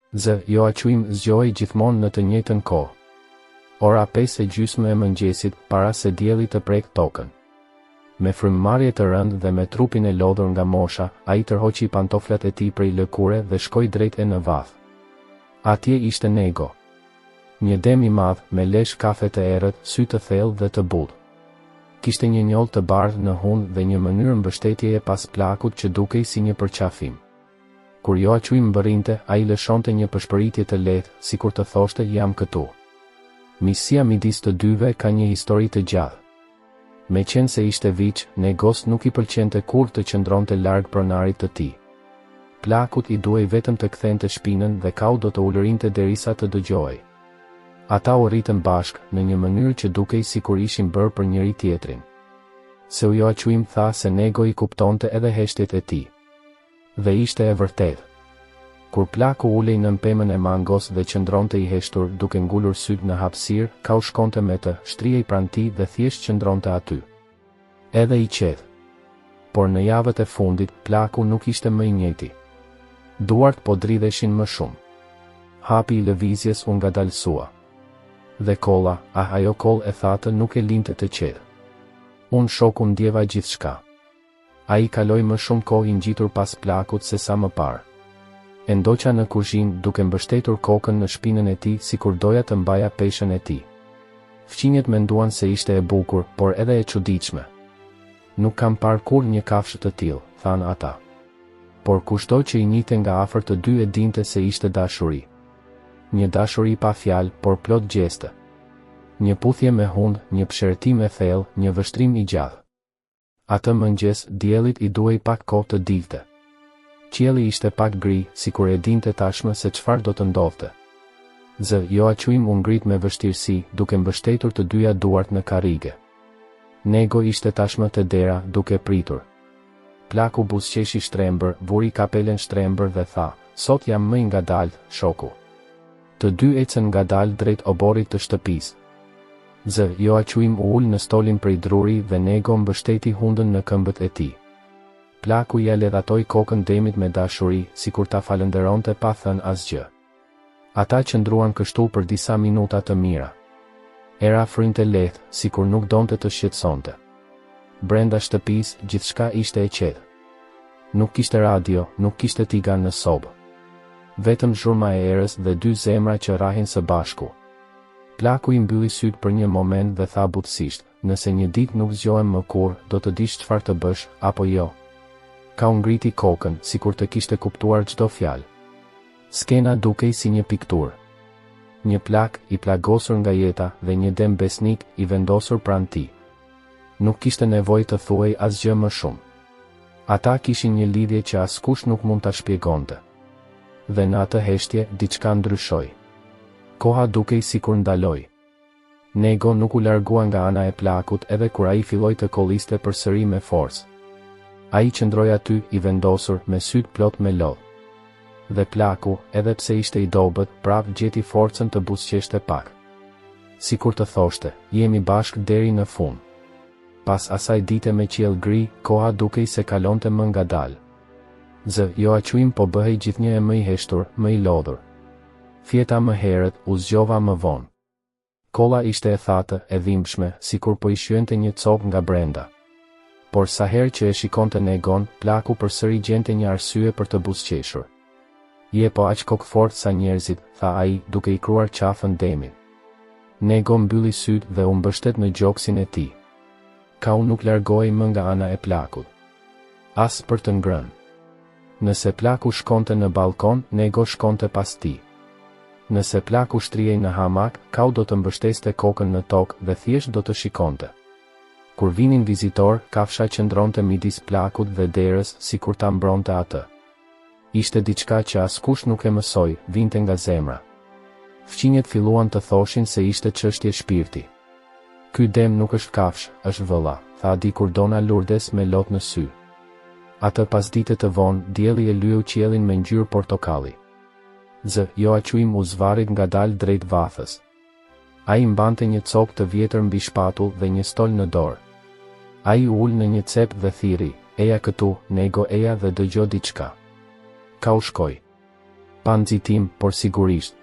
Joaquim zgjohej gjithmonë në të njëjtën kohë. Ora 5:30 e mëngjesit, para se dielli të prek tokën. Me frymëmarrje të rëndë dhe me trupin e lodhur nga mosha, ai tërhoqi pantoflat e tij prej lëkure dhe shkoi drejt e në vath. Atje ishte Nego. Një dem i madh, me lesh kafe të errët, sy të thellë dhe të butë. Kishte një njollë të bardhë në hund dhe një mënyrë mbështetjeje pas plakut që dukej si një përqafim. Kur Joaquim mbërrinte, ai lëshonte një përshpëritje të lehtë, sikur të thoshte jam këtu. Misia midis të dyve ka një histori të gjatë. Meqense se ishte viç, Negos nuk i pëlqente kur të qëndronte larg pronarit të tij. Plakut i duhej vetëm të kthente shpinën dhe kau do të ulërinte derisa të dëgjohej. Ata u rritën bashk, në një mënyrë që dukej sikur ishin bërë për njëri tjetrin. Se Joaquim tha se Nego i kuptonte edhe heshtjet e tij. Dhe ishte e vërtetë. Kur plaku ulej nën pemën e mangos dhe qëndronte i heshtur duke ngulur syt në hapësirë, kau shkonte me të, shtrihej pranë tij dhe thjesht qëndronte aty. Edhe i qetë. Por në javët e fundit, plaku nuk ishte më i njëjti. Duart po dridheshin më shumë. Hapi i lëvizjes u ngadalsua. Dhe kolla, ajo kollë e thatë nuk e linte të qetë. Unë shoku ndjeva gjithçka. Ai kaloi më shumë kohë i ngjitur pas plakut se sa më parë. E ndoqa në kuzhinë duke mbështetur kokën në shpinën e tij sikur doja të mbaja peshën e tij. Fqinjet menduan se ishte e bukur, por edhe e çuditshme. Nuk kam parë kur një kafshë të tillë, thanë ata. Por kushdo që i njihte nga afër të dy e dinte se ishte dashuri. Një dashuri pa fjalë, por plot gjeste. Një puthje me hund, një pëshertim e thellë, një vështrim i gjatë. Atë mëngjes, diellit i duhej pak kohë të dilte. Qielli ishte pak gri, sikur e dinte tashmë se çfarë do të ndodhte. Joaquim u ngrit me vështirësi, duke mbështetur të dyja duart në karrige. Nego ishte tashmë te dera, duke pritur. Plaku buzëqeshi shtrembër, vuri kapelen shtrembër dhe tha, sot jam më i ngadalt, shoku. Të dy ecën ngadalt drejt oborrit të shtëpisë. Joaquim u ul në stolin prej druri dhe Nego mbështeti hundën në këmbët e tij. Plaku ja ledhatoi kokën demit me dashuri, sikur ta falënderonte pa thënë asgjë. Ata qëndruan kështu për disa minuta të mira. Era frynte lehtë, sikur nuk donte të shqetësonte. Brenda shtëpisë, gjithçka ishte e qetë. Nuk kishte radio, nuk kishte tigan në sobë. Vetëm zhurma e erës dhe dy zemra që rrahin së bashku. Plaku i mbylli syt për një moment dhe tha butësisht, nëse një ditë nuk zgjohem më kurrë, do të dish çfarë të bësh, apo jo. Ka ngriti kokën, sikur të kishte kuptuar çdo fjalë. Skena dukej si një pikturë. Një plak i plagosur nga jeta dhe një dem besnik i vendosur pranë tij. Nuk kishte nevojë të thuaj asgjë më shumë. Ata kishin një lidhje që askush nuk mund ta shpjegonte. Dhe në atë heshtje diçka ndryshoi. Koha dukej sikur ndaloi. Nego nuk u largua nga ana e plakut edhe kur ai filloi të kolliste përsëri me forcë. Ai qëndroi aty i vendosur me syt plot me lodh. Dhe plaku, edhe pse ishte i dobët, prap gjeti forcën të buzëqeshte pak. Sikur të thoshte, jemi bashkë deri në fund. Pas asaj dite me qiell gri, koha dukej se kalonte më ngadalë. Joaquim po bëhej gjithnjë e më i heshtur, më i lodhur. Fjeta më herët, u zgjova më vonë. Kolla ishte e thatë, e dhimbshme, sikur po i shyente një copë nga brenda. Por sa herë që e shikonte Negon, plaku përsëri gjente një arsye për të buzëqeshur. Je po aq kokfort sa njerëzit, tha ai, duke i kruar qafën demit. Nego mbylli syt dhe u mbështet në gjoksin e tij. Kau nuk largohej më nga ana e plakut. As për të ngrënë. Nëse plaku shkonte në balkon, Nego shkonte pas tij. Nëse plaku shtrihej në hamak, Kau do të mbështeste kokën në tokë dhe thjesht do të shikonte. Kur vinin vizitor, kafsha qëndronte midis plakut dhe derës sikur ta mbronte atë. Ishte diçka që askush nuk e mësoi, vinte nga zemra. Fqinjet filluan të thoshin se ishte çështje shpirti. Ky dem nuk është kafsh, është vëlla, tha dikur Dona Lourdes me lot në sy. Atë pasdite të vonë, dielli e lyeu qiellin me ngjyrë portokalli. Joaquim u zvarit ngadalë drejt vathës. Ai mbante një copë të vjetër mbi shpatull dhe një stol në dorë. Ai u ul në një cep dhe thiri, eja këtu, Nego eja dhe dëgjo diçka. Kau shkoi. Pa nxitim, por sigurisht.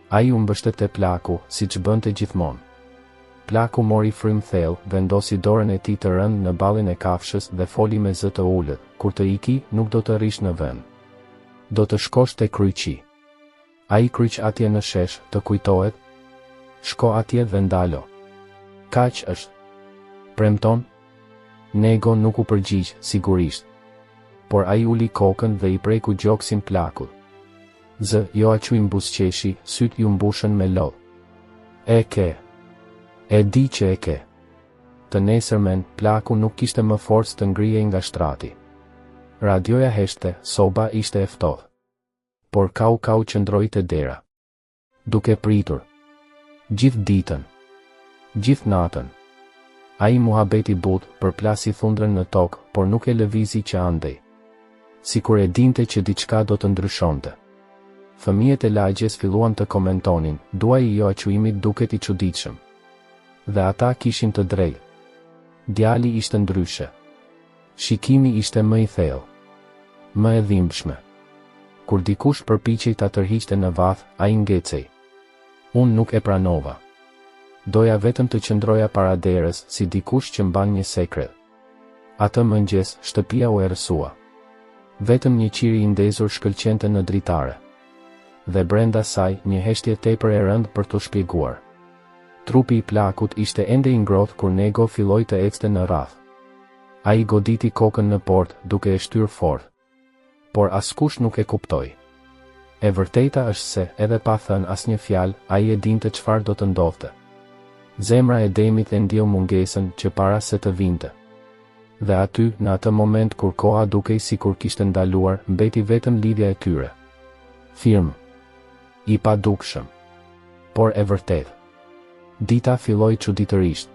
Ai u mbështet te plaku, siç bënte gjithmonë. Plaku mori frym thellë, vendosi dorën e tij të rëndë në ballin e kafshës dhe foli me zë të ulët, kur të iki, nuk do të rish në vend. Do të shkosh te kryqi. Ai kryq atje në shesh, të kujtohet? Shko atje dhe ndalo. Kaq është. Premton? Nego nuk u përgjigj, sigurisht. Por ai uli kokën dhe i preku gjoksin plakut. Zë, jo aq i mbusqeshi, syt ju mbushën me lodh. E ke. E di që e ke. Të nesërmen, plaku nuk kishte më forcë të ngrihej nga shtrati. Radioja heshte, soba ishte e ftohtë. Por kau qëndroi te dera. Duke pritur. Gjithë ditën. Gjithë natën. Ai muhabeti but, përplasi thundrën në tokë, por nuk e lëvizi që andej. Sikur e dinte që diçka do të ndryshonte. Fëmijët e lagjes filluan të komentonin, duaji i joaquimit duket i çuditshëm. Dhe ata kishin të drejtë. Djali ishte ndryshe. Shikimi ishte më i thellë. Më e dhimbshme. Kur dikush përpiqej ta tërhiqte në vath, ai ngecej. Unë nuk e pranova. Doja vetëm të qëndroja para derës, si dikush që mban një sekret. Atë mëngjes, shtëpia u errësua. Vetëm një qiri i ndezur shkëlqente në dritare. Dhe brenda saj, një heshtje tepër e rëndë për t'u shpjeguar. Trupi i plakut ishte ende i ngrohtë kur Nego filloi të ecte në rreth. Ai goditi kokën në portë, duke e shtyr fort. Por askush nuk e kuptoi. E vërteta është se, edhe pa thënë asnjë fjalë, ai e dinte çfarë do të ndodhte. Zemra e Demit e ndjeu mungesën që para se të vinte. Dhe aty, në atë moment kur koha dukej sikur kishte ndaluar, mbeti vetëm lidhja e tyre. Firm. I padukshëm. Por e vërtetë. Dita filloi çuditërisht.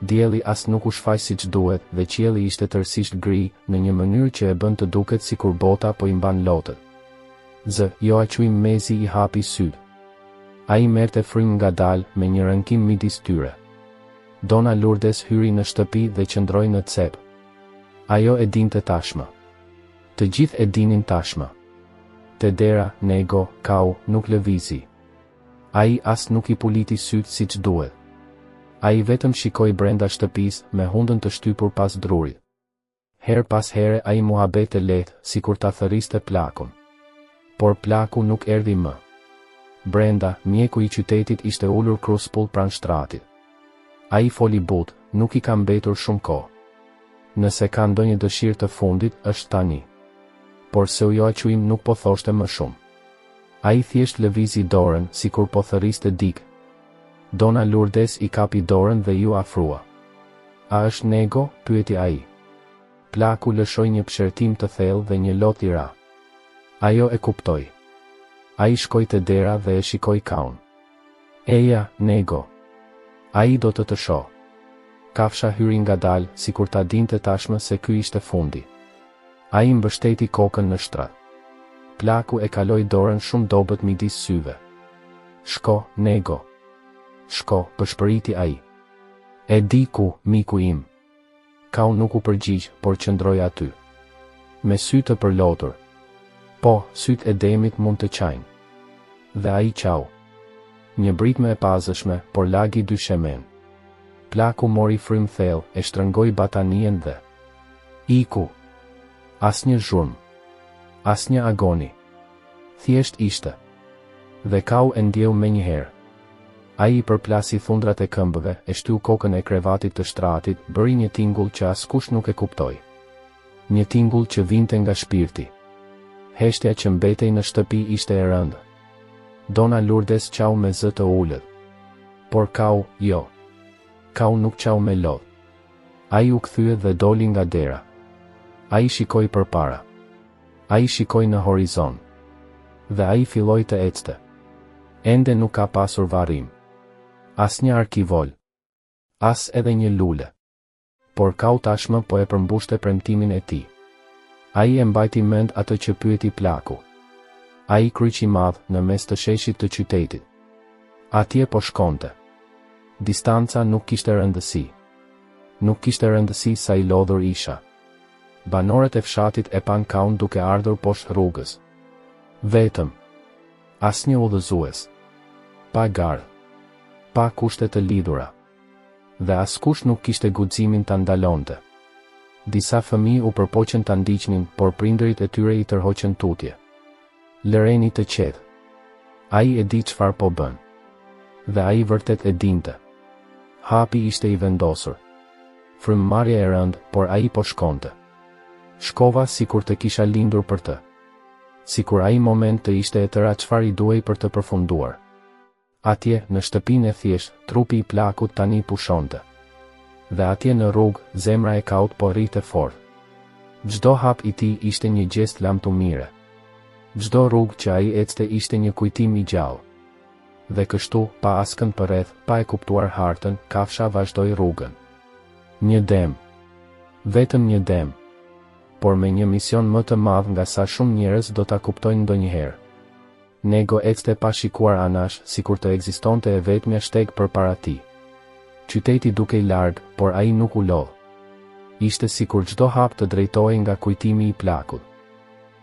Dielli as nuk u shfaq siç duhet dhe qielli ishte tërësisht gri, në një mënyrë që e bën të duket sikur bota po i mban lotët. Joaquim mezi i hapi syt. Ai merrte frym ngadalë me një rënkim midis tyre. Dona Lourdes hyri në shtëpi dhe qëndroi në cep. Ajo e dinte tashmë. Të gjithë e dinin tashmë. Te dera, Nego, kau, nuk lëvizi. Ai as nuk i puliti syt siç duhet. Ai vetëm shikoi brenda shtëpisë me hundën të shtypur pas drurit. Her pas here ai muhabete lehtë, sikur ta thërriste plakun. Por plaku nuk erdhi më. Brenda, mjeku i qytetit ishte ulur kruspull pranë shtratit. Ai foli but, nuk i ka mbetur shumë kohë. Nëse ka ndonjë dëshirë të fundit, është tani. Por se Joaquim nuk po thoshte më shumë. Ai thjesht lëvizi dorën, sikur po thërriste dikë. Dona Lourdes i kapi dorën dhe ju afrua. A është Nego? Pyeti ai. Plaku lëshoi një pëshertim të thellë dhe një lot i ra. Ajo e kuptoi. Ai shkoi te dera dhe e shikoi kaun. Eja, Nego. Ai do të shoh. Kafsha hyri ngadalë, sikur ta dinte tashmë se ky ishte fundi. Ai mbështeti kokën në shtrat. Plaku e kaloi dorën shumë dobët midis syve. Shko, Nego. Shko, përshpëriti ai. E di ku, miku im. Kau nuk u përgjigj, por qëndroi aty. Me sy të përlotur. Po, syt e Demit mund të qajnë. Dhe ai qau. Një britme e pazëshme, por lagi dyshemen. Plaku mori frym thellë, e shtrëngoi batanien dhe iku. Asnjë zhurmë. Asnjë agoni. Thjesht ishte. Dhe kau e ndjeu menjëherë. Ai i përplasi thundrat e këmbëve, e shtyu kokën e krevatit të shtratit, bëri një tingull që askush nuk e kuptoi. Një tingull që vinte nga shpirti. Heshtja që mbetej në shtëpi ishte e rëndë. Dona Lourdes qau me zë të ulët. Por kau, jo. Kau nuk qau me lodh. Ai u kthye dhe doli nga dera. Ai shikoi përpara. Ai shikoi në horizon. Dhe ai filloi të ecte. Ende nuk ka pasur varrim. As një arkivol. As edhe një lule. Por kau tashmë po e përmbushte premtimin e tij. Ai e mbajti mend atë që pyeti plaku. Ai kryq i madh në mes të sheshit të qytetit. Atje po shkonte. Distanca nuk kishte rëndësi. Nuk kishte rëndësi sa i lodhur isha. Banorët e fshatit e pan kaun duke ardhur poshtë rrugës. Vetëm. Asnjë udhëzues. Pa gardh. Pa kushte të lidhura. Dhe askush nuk kishte guximin ta ndalonte. Disa fëmijë u përpoqën ta ndiqnin, por prindërit e tyre i tërhoqën tutje. Lëreni të qetë. Ai e di çfarë po bën. Dhe ai vërtet e dinte. Hapi ishte i vendosur. Frymëmarrja e rëndë, por ai po shkonte. Shkova sikur të kisha lindur për të. Sikur ai moment të ishte e tëra çfarë i duhej për të përfunduar. Atje, në shtëpinë e thjesht, trupi i plakut tani pushonte. Dhe atje në rrugë, zemra e kaut po rrite fort. Çdo hap i tij ishte një gjest lamtumire. Çdo rrugë që ai ecte ishte një kujtim i gjallë. Dhe kështu, pa askënd përreth, pa e kuptuar hartën, kafsha vazhdoi rrugën. Një dem. Vetëm një dem. Por me një mision më të madh nga sa shumë njerëz do ta kuptojnë ndonjëherë. Nego ecte pa shikuar anash, sikur të ekzistonte e vetmja shteg përpara tij. Qyteti dukej larg, por ai nuk u lodh. Ishte sikur çdo hap të drejtohej nga kujtimi i plakut.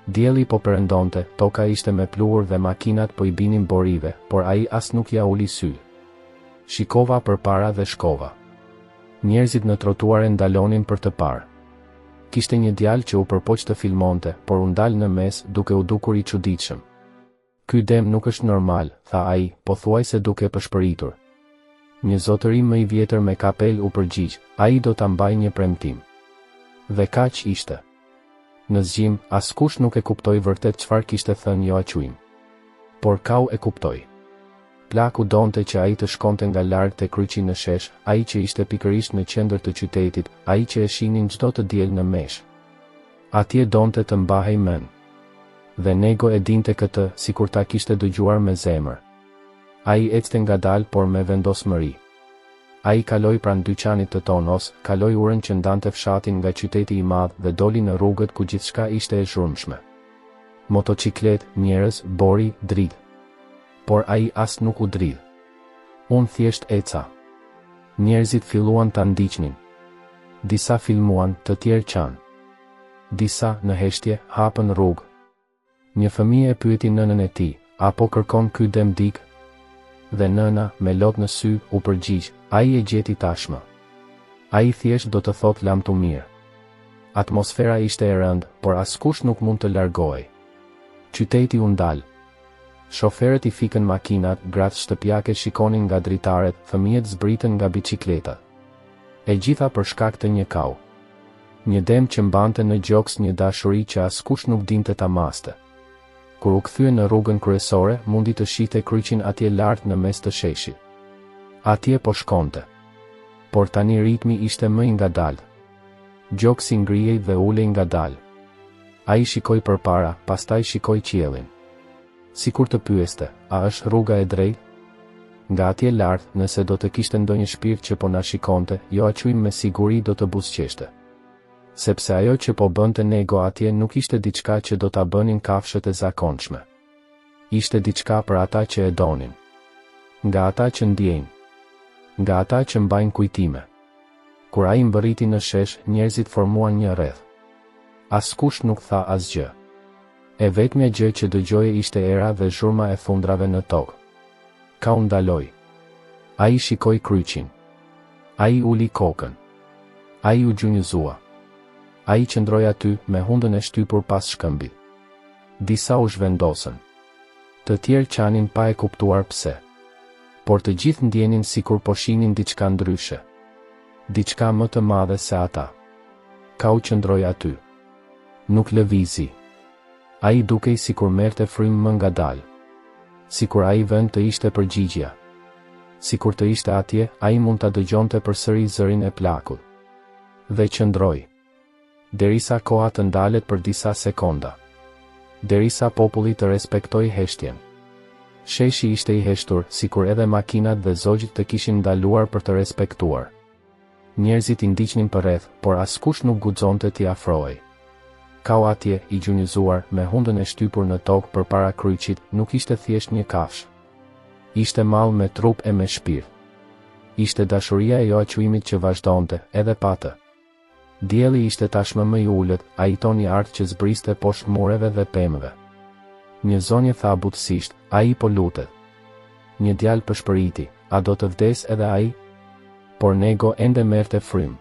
Dielli po perëndonte, toka ishte me pluhur dhe makinat po i binin borive, por ai as nuk ja uli sy. Shikova përpara dhe shkova. Njerëzit në trotuare ndalonin për të parë. Kishte një djalë që u përpoq të filmonte, por u ndal në mes duke u dukur i çuditshëm. Ky dem nuk është normal, tha ai, pothuajse duke pëshpëritur. Një zotëri më i vjetër me kapel u përgjigj, ai do ta mbajë një premtim. Dhe kaq ishte. Në zgjim, askush nuk e kuptoi vërtet çfarë kishte thënë Joaquim. Por Kau e kuptoi. Plaku donte që ai të shkonte nga larg te kryqi në shesh, ai që ishte pikërisht në qendër të qytetit, ai që e shihnin çdo të diel në mesh. Atje donte të mbahej mend. Dhe Nego e dinte këtë, sikur ta kishte dëgjuar me zemër. Ai ecte ngadalë por me vendosmëri. Ai kaloi pranë dyqanit të Tonos, kaloi urën që ndante fshatin nga qyteti i madh dhe doli në rrugët ku gjithçka ishte e zhurmshme. Motociklet, njerëz, bori, dridh. Por ai as nuk u dridh. Unë thjesht eca. Njerëzit filluan ta ndiqnin. Disa filmuan, të tjerë qanë. Disa, në heshtje, hapën rrugë. Një fëmijë e pyeti nënën e tij, apo kërkon ky dem dik? Dhe nëna, me lot në sy, u përgjigj, ai e gjeti tashmë. Ai thjesht do të thot lamtumir. Atmosfera ishte e rëndë, por askush nuk mund të largohej. Qyteti u ndal. Shoferët i fikën makinat, gratë shtëpiake shikonin nga dritaret, fëmijët zbritën nga bicikletat. E gjitha për shkak të një Kau. Një dem që mbante në gjoks një dashuri që askush nuk dinte ta maste. Kur u kthye në rrugën kryesore, mundi të shihte kryqin atje lart në mes të sheshit. Atje po shkonte. Por tani ritmi ishte më i ngadalë. Gjoksi ngrihej dhe ulej ngadalë. Ai shikoi përpara, pastaj shikoi qiellin. Sikur të pyeste, a është rruga e drejtë? Nga atje lart, nëse do të kishte ndonjë shpirt që po na shikonte, Joaquim me siguri do të buzëqeshte. Sepse ajo që po bënte Nego atje nuk ishte diçka që do ta bënin kafshët e zakonshme. Ishte diçka për ata që e donin. Nga ata që ndjejnë. Nga ata që mbajnë kujtime. Kur ai mbërriti në shesh, njerëzit formuan një rreth. Askush nuk tha asgjë. E vetmja gjë që dëgjoje ishte era dhe zhurma e thundrave në tokë. Kau ndaloi. Ai shikoi kryqin. Ai uli kokën. Ai u gjunjëzua. Ai qëndroi aty me hundën e shtypur pas shkëmbit. Disa u zhvendosën. Të tjerë qanin pa e kuptuar pse. Por të gjithë ndjenin sikur po shihnin diçka ndryshe. Diçka më të madhe se ata. Kau qëndroi aty. Nuk lëvizi. Ai dukej sikur merrte frymë më ngadalë. Sikur ai vend të ishte përgjigjja. Sikur të ishte atje, ai mund ta dëgjonte përsëri zërin e plakut. Dhe qëndroi. Derisa koha të ndalet për disa sekonda. Derisa populli të respektoi heshtjen. Sheshi ishte i heshtur, sikur edhe makinat dhe zogjit të kishin ndaluar për të respektuar. Njerëzit i ndiqnin përreth, por askush nuk guxonte t'i afrohej. Kau atje, i gjunjëzuar, me hundën e shtypur në tokë përpara kryqit, nuk ishte thjesht një kafshë. Ishte mall me trup e me shpirt. Ishte dashuria e Joaquimit që vazhdonte, edhe pa të. Dielli ishte tashmë më i ulët, ai toni art që zbriste poshtë mureve dhe pemëve. Një zonjë tha butësisht, ai po lutet. Një djalë pëshpëriti, a do të vdes edhe ai? Por Nego ende merrte frym.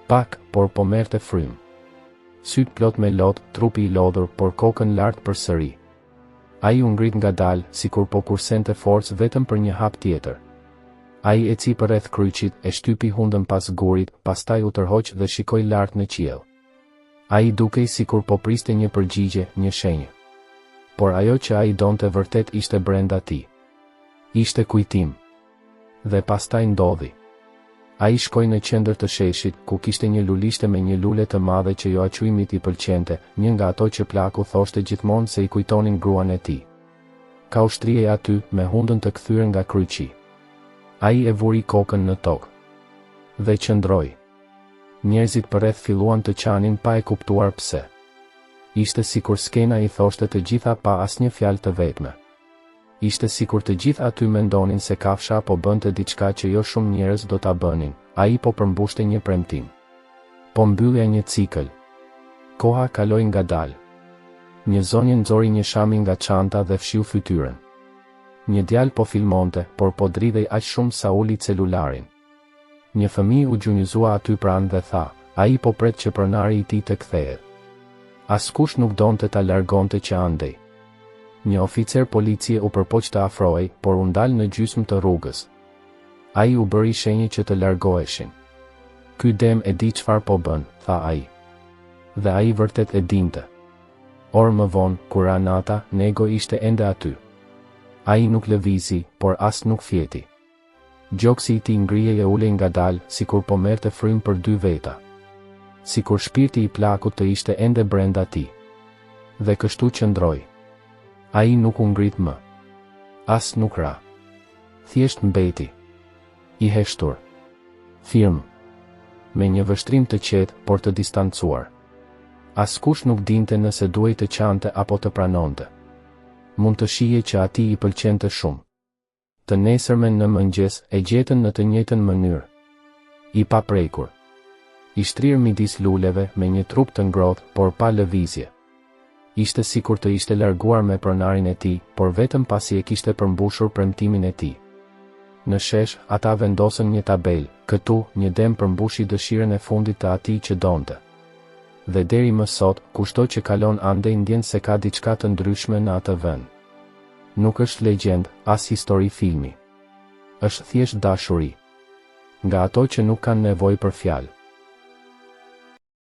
Pak, por po merrte frym. Syt plot me lot, trupi i lodhur, por kokën lart përsëri. Ai u ngrit ngadalë, sikur po kursente forcë vetëm për një hap tjetër. Ai eci përreth kryqit, e shtypi hundën pas gurit, pastaj u tërhoq dhe shikoi lart në qiell. Ai dukej sikur po priste një përgjigje, një shenjë. Por ajo që ai donte vërtet ishte brenda tij. Ishte kujtim. Dhe pastaj ndodhi. Ai shkoi në qendër të sheshit, ku kishte një lulishte me një lule të madhe që Joaquimit i pëlqente, një nga ato që plaku thoshte gjithmonë se i kujtonin gruan e tij. Ka ushtrije aty, me hundën të kthyer nga kryqi. Ai e vuri kokën në tokë. Dhe qëndroi. Njerëzit përreth filluan të qanin pa e kuptuar pse. Ishte sikur skena i thoshte të gjitha pa asnjë fjalë të vetme. Ishte sikur të gjithë aty mendonin se kafsha po bënte diçka që jo shumë njerëz do ta bënin, ai po përmbushte një premtim. Po mbyllja një cikël. Koha kaloi ngadalë. Një zonjë nxori një shami nga çanta dhe fshiu fytyrën. Një djalë po filmonte, por po dridhej aq shumë sa uli celularin. Një fëmijë u gjunjëzua aty pranë dhe tha, ai po pret që pronari i tij të kthehet. Askush nuk donte ta largonte që andej. Një oficer policie u përpoq të afrohej, por u ndal në gjysmë të rrugës. Ai u bëri shenjë që të largoheshin. Ky dem e di çfarë po bën, tha ai. Dhe ai vërtet e dinte. Orë më vonë, kur ra nata, Nego ishte ende aty. Ai nuk lëvizi, por as nuk fjeti. Gjoksi i tij ngrihej e ulej ngadalë, sikur po merrte frym për dy veta. Sikur shpirti i plakut të ishte ende brenda tij. Dhe kështu qëndroi. Ai nuk u ngrit më. As nuk ra. Thjesht mbeti. I heshtur. Firm. Me një vështrim të qetë, por të distancuar. Askush nuk dinte nëse duhej të qante apo të pranonte. Mund të shihej që atij i pëlqente shumë. Të nesërmen në mëngjes e gjetën në të njëjtën mënyrë. I paprekur. I shtrirë midis luleve me një trup të ngrohtë, por pa lëvizje. Ishte sikur të ishte larguar me pronarin e tij, por vetëm pasi e kishte përmbushur premtimin e tij. Në shesh, ata vendosën një tabelë, këtu, një dem përmbushi dëshirën e fundit të atij që donte. Dhe deri më sot, kushdo që kalon andej ndjen se ka diçka të ndryshme në atë vend. Nuk është legjend, as histori filmi. Është thjesht dashuri. Nga ato që nuk kanë nevojë për fjalë.